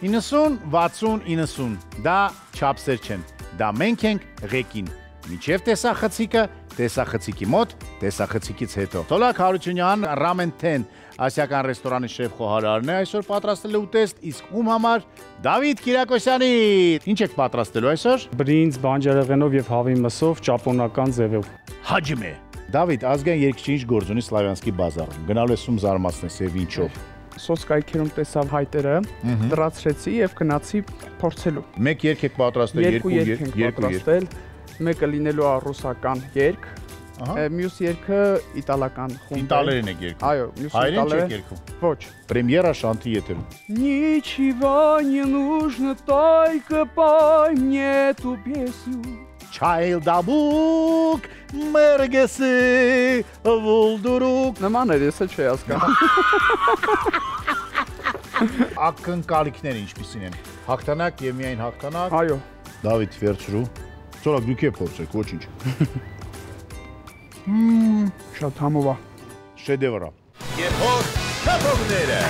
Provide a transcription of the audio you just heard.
90, 60, 90, դա չափսեր չեն, դա մենք ենք ղեկին, միջև տեսախցիկը, տեսախցիկի մոտ, տեսախցիկից հետո։ Թոլակ Հարությունյան, Ramen 10 ասիական ռեստորանի շեֆ խոհարարն է այսօր պատրաստել է ուտեստ, իսկ ում համար Դավիթ Կիրակոսյանի։ Ինչ եք պատրաստելու այսօր։ Բրինձ, բանջարեղենով եւ հավի մսով ճապոնական ձևով։ Հաջմե։ Դավիթ, ազգային երկչի ինչ գործ ունի Սլավյանսկի բազարում։ Գնալու ես ում զարմացնես եւ ինչով։ Սոսկայքերում տեսավ հայտերը, դրացրեցի եւ գնացի փորձելու։ Մեկ երգ եք պատրաստել, երկու երգ ենք պատրաստել։ Մեկը լինելու է ռուսական երգ, մյուս երգը իտալական խումբ է։ Իտալերեն եք երգում։ Այո, մյուս իտալերեն երգում։ Ոչ։ Պրեմիերա շանթի եթերում։ Ничего не нужно, только пой мне эту песню. Չայլդաբուկ, մերգեսի, վուլդուրուկ։ Նման էր, եսը չի հասկանում։ Ակնկալիքները ինչպիսին են։ Հաղթանակ եւ միայն հաղթանակ։ Այո։ Դավիթ վերցրու։ Ծորակ դուք եք փորձեք, ոչինչ։ Շատ համով է։ Շեդևր է։ Երբ հոր կապրոգները։